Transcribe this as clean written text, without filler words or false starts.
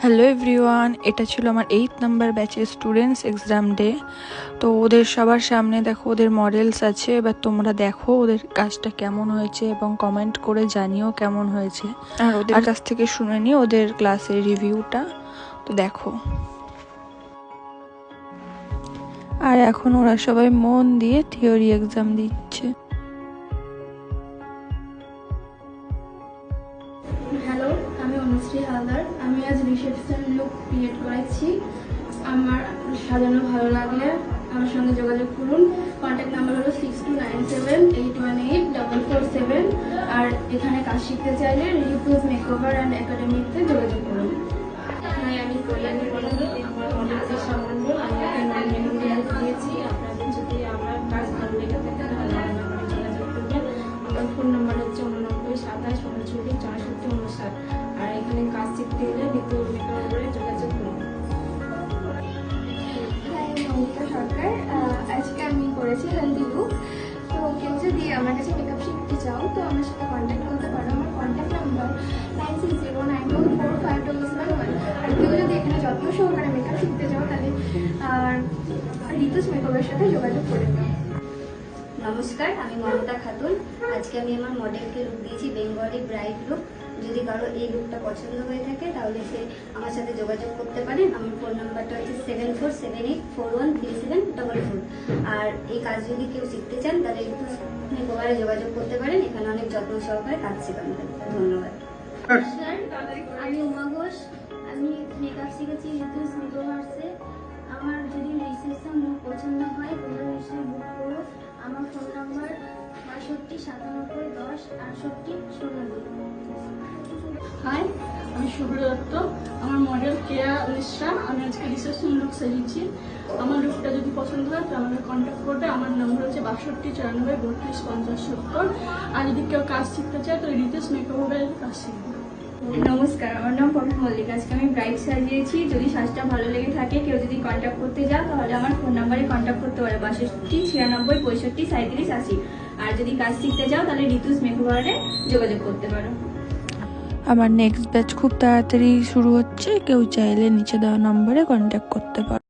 Hello everyone, এটা ছিল আমার 8 নাম্বার ব্যাচের স্টুডেন্টস এক্সাম ডে। তো ওদের সবার সামনে দেখো ওদের মডেলস আছে। এবার তোমরা দেখো ওদের কাজটা কেমন হয়েছে এবং কমেন্ট করে জানিও কেমন হয়েছে, আর ওদের কাছ থেকে শুনে নিও ওদের ক্লাসের রিভিউটা। তো দেখো, আর এখন ওরা সবাই মন দিয়ে থিওরি এক্সাম দিচ্ছে। হ্যালো, আমি অনুশ্রী হালদার। আমি আজ রিসেপশন লুক ক্রিয়েট করেছি। আমার সাজানো ভালো লাগলে আমার সঙ্গে যোগাযোগ করুন। কন্ট্যাক্ট নাম্বার হলো 6297818447। আর এখানে কাজ শিখতে চাইলে রিপুজ মেকওভার অ্যান্ড একাডেমিতে যোগাযোগ করুন। হ্যাঁ, আমি কল্যাণী বলবো। আমার মডেলসের সম্বন্ধে আমি একটা মেনু দিয়েছি। আপনাদের যদি আমার কাজ ভালো লেগে থাকে তাহলে আমার নাম্বারে যোগাযোগ করবেন। আমার ফোন নাম্বার হচ্ছে 89 27 69 64 59। আর এখানে কাজ শিখতে গেলে ঋতু মেকআপে যোগাযোগ করুন। মৌমিতা সরকার। আজকে আমি করেছি হেলদি লুক। তো কেউ যদি আমার কাছে মেকআপ শিখতে চাও তো আমার সাথে কন্ট্যাক্ট করতে পারো। আমার কন্ট্যাক্ট নাম্বার 9609145271। আর কেউ যদি এখানে যত্ন সহকারে মেকআপ শিখতে চাও তাহলে ঋতুস মেকআপের সাথে যোগাযোগ করে নাও। নমস্কার, আমি মমতা খাতুন। আজকে আমি আমার মডেলকে লুক দিয়েছি বেঙ্গলি ব্রাইড লুক। যদি কারো এই লুকটা পছন্দ হয়ে থাকে তাহলে সে আমার সাথে যোগাযোগ করতে পারেন। আমার ফোন নাম্বারটা হচ্ছে 7478413744। আর এই কাজ যদি কেউ শিখতে চান তাহলে একটু মেকওভারে যোগাযোগ করতে পারেন। এখানে অনেক যত্ন সহকারে কাজ শেখানো হয়। ধন্যবাদ। আমি উমা ঘোষ। আমি মেকআপ শিখেছি ঋতুস মেকওভার্সে। আমার যদি রিসেপশন লুক পছন্দ হয় তোমরা নিশ্চয়ই বুক করো। আমার ফোন নাম্বার 6297106802। হাই, আমি শুভ্র দত্ত। আমার মডেল কেয়া মিশ্রা। আমি আজকে রিসেপশন লুক সাজিয়েছি। আমার লুকটা যদি পছন্দ হয় তো আমাকে কন্ট্যাক্ট করবে। আমার নম্বর হচ্ছে 6294325070। আর যদি কেউ কাজ শিখতে চায় তো ঋতুস মেকওভারের কাজ শিখবে। নমস্কার, আমার নাম পপি মল্লিক। আজকে আমি ব্রাইড সাজিয়েছি। যদি সাজটা ভালো লেগে থাকে কেউ যদি কন্ট্যাক্ট করতে যাও তাহলে আমার ফোন নাম্বারে কন্ট্যাক্ট করতে পারে 629695653780। আর যদি কাজ শিখতে চাও তাহলে ঋতুস মেকওভারে যোগাযোগ করতে পারো। আমার নেক্সট ব্যাচ খুব তাড়াতাড়ি শুরু হচ্ছে, কেউ চাইলে নিচে দেওয়া নম্বরে কন্ট্যাক্ট করতে পারো।